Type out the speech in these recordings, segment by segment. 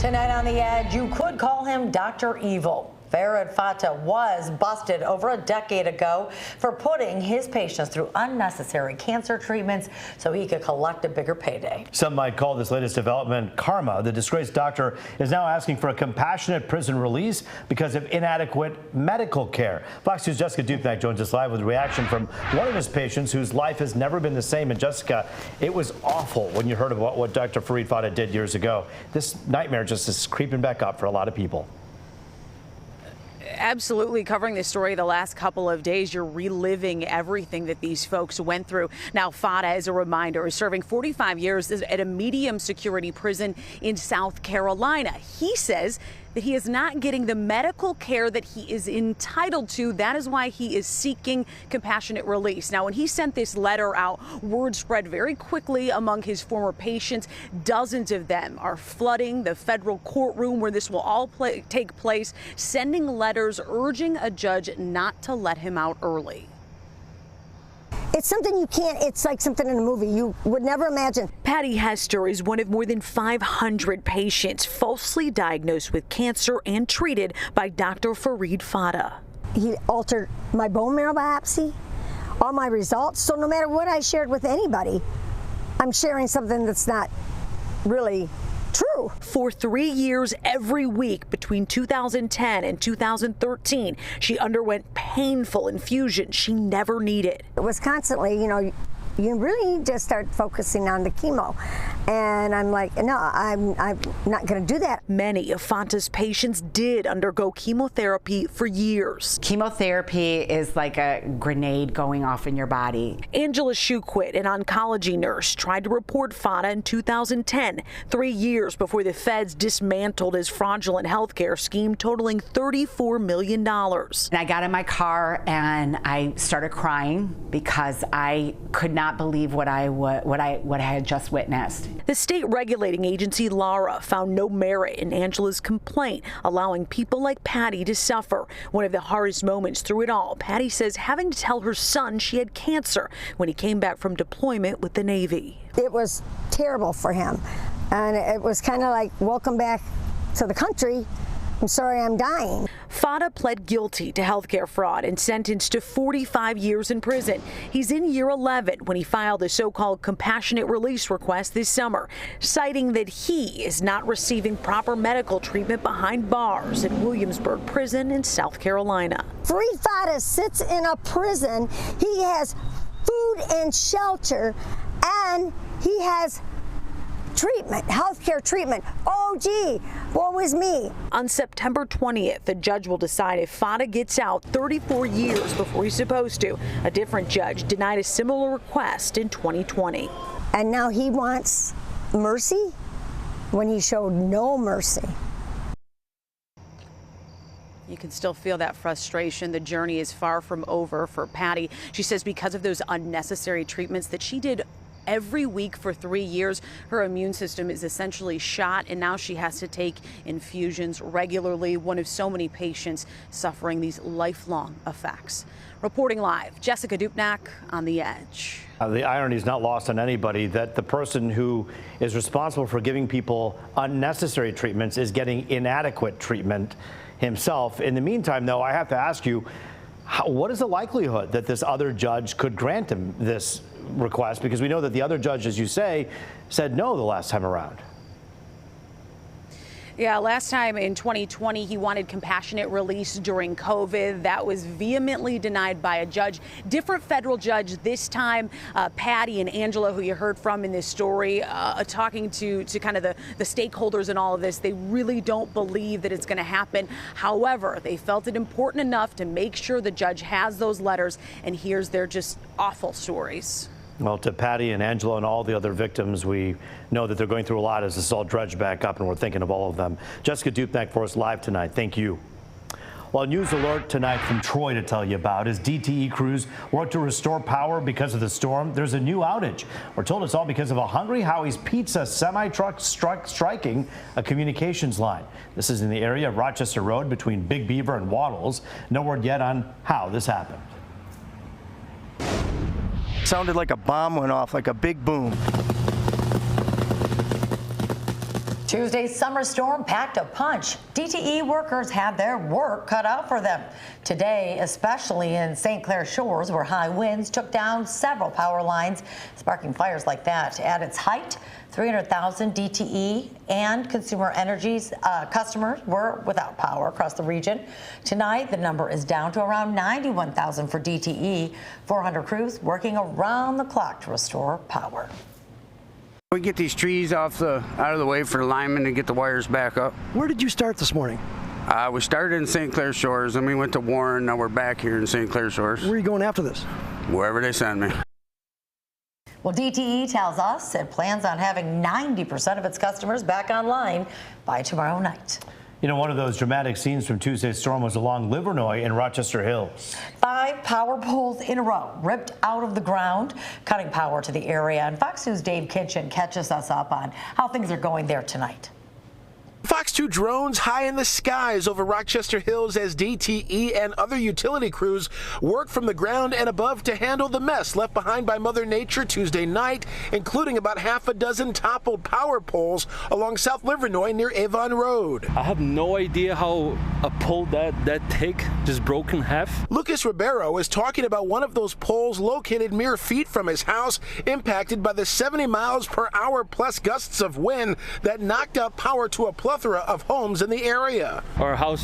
Tonight on The Edge, you could call him Dr. Evil. Farid Fata was busted over a decade ago for putting his patients through unnecessary cancer treatments so he could collect a bigger payday. Some might call this latest development karma. The disgraced doctor is now asking for a compassionate prison release because of inadequate medical care. Fox News' Jessica Dupnack joins us live with a reaction from one of his patients whose life has never been the same. And Jessica, it was awful when you heard about what Dr. Farid Fata did years ago. This nightmare just is creeping back up for a lot of people. Absolutely. Covering this story the last couple of days, you're reliving everything that these folks went through. Now, Fata, as a reminder, is serving 45 years at a medium security prison in South Carolina. He says that he is not getting the medical care that he is entitled to. That is why he is seeking compassionate release. Now, when he sent this letter out, word spread very quickly among his former patients. Dozens of them are flooding the federal courtroom where this will all take place, sending letters urging a judge not to let him out early. It's something you can't, it's like something in a movie you would never imagine. Patty Hester is one of more than 500 patients falsely diagnosed with cancer and treated by Dr. Farid Fata. He altered my bone marrow biopsy, all my results, so no matter what I shared with anybody, I'm sharing something that's not really true. For 3 years, every week between 2010 and 2013, she underwent painful infusions she never needed. It was constantly, you really need to start focusing on the chemo. And I'm like, no, I'm not going to do that. Many of Fata's patients did undergo chemotherapy for years. Chemotherapy is like a grenade going off in your body. Angela Shuquit, an oncology nurse, tried to report Fata in 2010, 3 years before the feds dismantled his fraudulent health care scheme totaling $34 million. And I got in my car and I started crying because I could not believe what I had just witnessed. The state regulating agency, Lara, found no merit in Angela's complaint, allowing people like Patty to suffer. One of the hardest moments through it all, Patty says having to tell her son she had cancer when he came back from deployment with the Navy. It was terrible for him. And it was kind of like, welcome back to the country. I'm sorry I'm dying. Fata pled guilty to healthcare fraud and sentenced to 45 years in prison. He's in year 11 when he filed a so-called compassionate release request this summer, citing that he is not receiving proper medical treatment behind bars at Williamsburg Prison in South Carolina. Farid Fata sits in a prison. He has food and shelter, and he has treatment, healthcare treatment. Oh, gee, woe was me. On September 20th, the judge will decide if Fata gets out 34 years before he's supposed to. A different judge denied a similar request in 2020. And now he wants mercy when he showed no mercy. You can still feel that frustration. The journey is far from over for Patty. She says because of those unnecessary treatments that she did every week for 3 years, her immune system is essentially shot, and now she has to take infusions regularly. One of so many patients suffering these lifelong effects. Reporting live, Jessica Dupnack on The Edge. The irony is not lost on anybody that the person who is responsible for giving people unnecessary treatments is getting inadequate treatment himself. In the meantime, though, I have to ask you, what is the likelihood that this other judge could grant him this request? Because we know that the other judge, as you say, said no the last time around. Yeah, last time in 2020, he wanted compassionate release during COVID. That was vehemently denied by a judge. Different federal judge this time. Patty and Angela, who you heard from in this story, talking to kind of the stakeholders in all of this. They really don't believe that it's going to happen. However, they felt it important enough to make sure the judge has those letters and hears their just awful stories. Well, to Patty and Angela and all the other victims, we know that they're going through a lot as this is all dredged back up, and we're thinking of all of them. Jessica Dupnack for us live tonight. Thank you. Well, news alert tonight from Troy to tell you about as DTE crews work to restore power because of the storm. There's a new outage. We're told it's all because of a Hungry Howie's Pizza semi-truck striking a communications line. This is in the area of Rochester Road between Big Beaver and Waddles. No word yet on how this happened. Sounded like a bomb went off, like a big boom. Tuesday's summer storm packed a punch. DTE workers had their work cut out for them. Today, especially in St. Clair Shores, where high winds took down several power lines, sparking fires like that. At its height, 300,000 DTE and Consumer Energy's customers were without power across the region. Tonight, the number is down to around 91,000 for DTE. 400 crews working around the clock to restore power. We get these trees out of the way for the linemen to get the wires back up. Where did you start this morning? We started in St. Clair Shores, and we went to Warren. Now we're back here in St. Clair Shores. Where are you going after this? Wherever they send me. Well, DTE tells us it plans on having 90% of its customers back online by tomorrow night. You know, one of those dramatic scenes from Tuesday's storm was along Livernois in Rochester Hills. 5 power poles in a row ripped out of the ground, cutting power to the area. And Fox News' Dave Kitchen catches us up on how things are going there tonight. Fox 2 drones high in the skies over Rochester Hills as DTE and other utility crews work from the ground and above to handle the mess left behind by Mother Nature Tuesday night, including about half a dozen toppled power poles along South Livernois near Avon Road. I have no idea how a pole that thick just broke in half. Lucas Ribeiro is talking about one of those poles located mere feet from his house, impacted by the 70 miles per hour plus gusts of wind that knocked out power to a plethora of homes in the area. Our house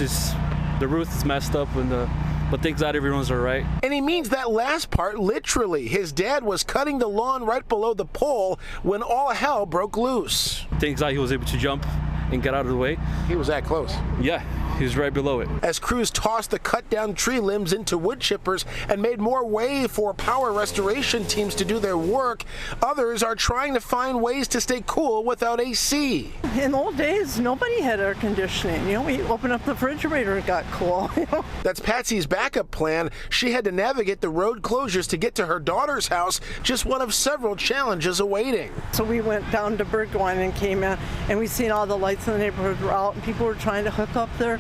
the roof is messed up, but thank God everyone's all right. And he means that last part literally. His dad was cutting the lawn right below the pole when all hell broke loose. Thank God he was able to jump and get out of the way. He was that close. Yeah. He's right below it. As crews tossed the cut down tree limbs into wood chippers and made more way for power restoration teams to do their work, others are trying to find ways to stay cool without AC. In the old days, nobody had air conditioning. You know, we opened up the refrigerator, it got cool. That's Patsy's backup plan. She had to navigate the road closures to get to her daughter's house, just one of several challenges awaiting. So we went down to Burgoyne and came in, and we seen all the lights in the neighborhood were out, and people were trying to hook up their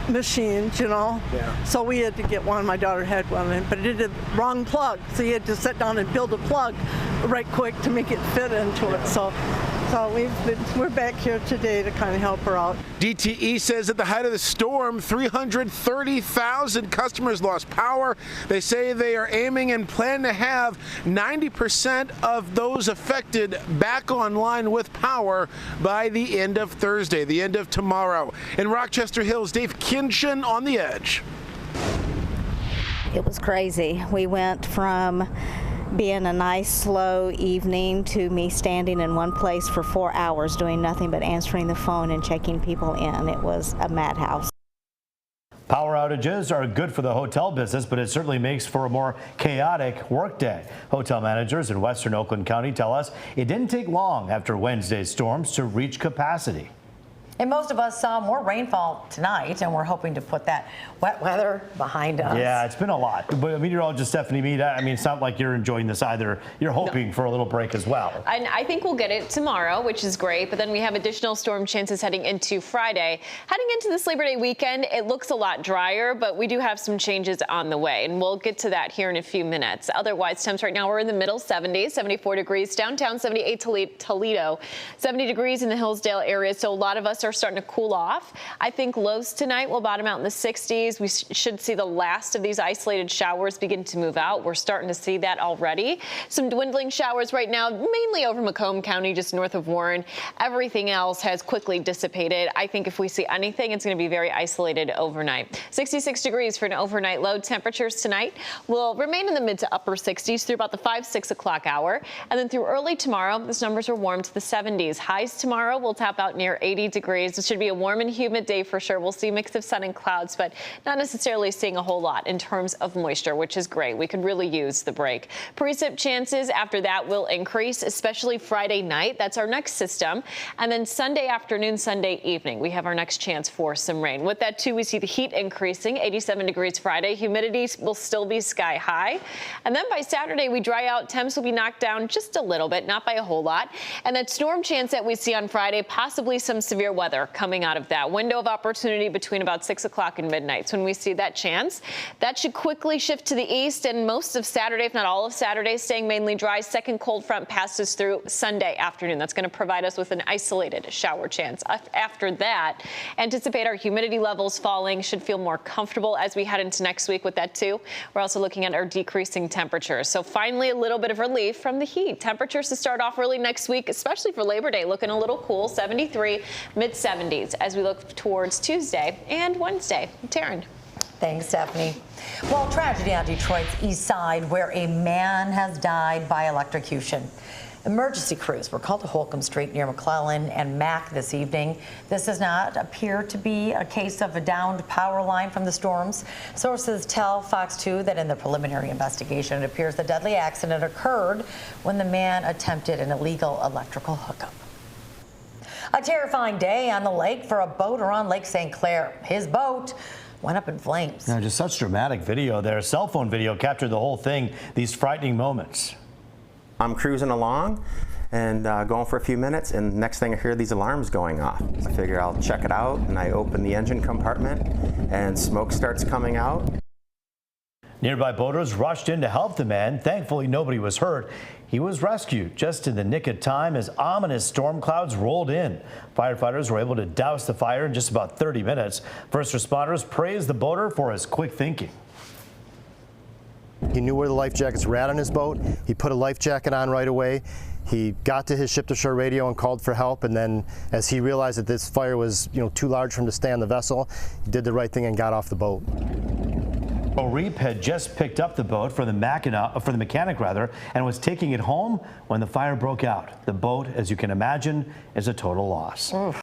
machines, Yeah. So we had to get one. My daughter had one, but it did the wrong plug. So you had to sit down and build a plug right quick to make it fit into it. So we're back here today to kind of help her out. DTE says at the height of the storm, 330,000 customers lost power. They say they are aiming and plan to have 90% of those affected back online with power by the end of Thursday, the end of tomorrow. In Rochester Hills, Dave Kinchin on The Edge. It was crazy. We went from being a nice, slow evening to me standing in one place for 4 hours doing nothing but answering the phone and checking people in. It was a madhouse. Power outages are good for the hotel business, but it certainly makes for a more chaotic workday. Hotel managers in western Oakland County tell us it didn't take long after Wednesday's storms to reach capacity. And most of us saw more rainfall tonight, and we're hoping to put that wet weather behind us. Yeah, it's been a lot. But meteorologist Stephanie Mead, I mean, it's not like you're enjoying this either. You're hoping for a little break as well. And I think we'll get it tomorrow, which is great. But then we have additional storm chances heading into Friday. Heading into this Labor Day weekend, it looks a lot drier, but we do have some changes on the way. And we'll get to that here in a few minutes. Otherwise, temps right now we're in the middle 70s, 74 degrees downtown, 78 Toledo, 70 degrees in the Hillsdale area. So a lot of us are starting to cool off. I think lows tonight will bottom out in the 60s. We should see the last of these isolated showers begin to move out. We're starting to see that already. Some dwindling showers right now, mainly over Macomb County, just north of Warren. Everything else has quickly dissipated. I think if we see anything, it's going to be very isolated overnight. 66 degrees for an overnight low. Temperatures tonight will remain in the mid to upper 60s through about the 5-6 o'clock hour. And then through early tomorrow, these numbers are warm to the 70s. Highs tomorrow will top out near 80 degrees. It should be a warm and humid day for sure. We'll see a mix of sun and clouds, but not necessarily seeing a whole lot in terms of moisture, which is great. We could really use the break. Precip chances after that will increase, especially Friday night. That's our next system. And then Sunday afternoon, Sunday evening, we have our next chance for some rain. With that, too, we see the heat increasing, 87 degrees Friday. Humidity will still be sky high. And then by Saturday, we dry out. Temps will be knocked down just a little bit, not by a whole lot. And that storm chance that we see on Friday, possibly some severe weather weather coming out of that window of opportunity between about 6 o'clock and midnight. So when we see that chance, that should quickly shift to the east, and most of Saturday, if not all of Saturday, staying mainly dry. Second cold front passes through Sunday afternoon. That's going to provide us with an isolated shower chance. After that, anticipate our humidity levels falling. Should feel more comfortable as we head into next week with that too. We're also looking at our decreasing temperatures. So finally, a little bit of relief from the heat. Temperatures to start off early next week, especially for Labor Day, looking a little cool, 73, mid-70s as we look towards Tuesday and Wednesday. Taryn. Thanks, Stephanie. Well, tragedy on Detroit's east side where a man has died by electrocution. Emergency crews were called to Holcomb Street near McClellan and Mack this evening. This does not appear to be a case of a downed power line from the storms. Sources tell Fox 2 that in the preliminary investigation, it appears the deadly accident occurred when the man attempted an illegal electrical hookup. A terrifying day on the lake for a boater on Lake St. Clair. His boat went up in flames. Now, just such dramatic video there. Cell phone video captured the whole thing, these frightening moments. I'm cruising along and going for a few minutes, and next thing I hear these alarms going off. I figure I'll check it out, and I open the engine compartment and smoke starts coming out. Nearby boaters rushed in to help the man. Thankfully, nobody was hurt. He was rescued just in the nick of time as ominous storm clouds rolled in. Firefighters were able to douse the fire in just about 30 minutes. First responders praised the boater for his quick thinking. He knew where the life jackets were at on his boat. He put a life jacket on right away. He got to his ship-to-shore radio and called for help, and then as he realized that this fire was, too large for him to stay on the vessel, he did the right thing and got off the boat. Reap had just picked up the boat for the mechanic and was taking it home when the fire broke out. The boat, as you can imagine, is a total loss.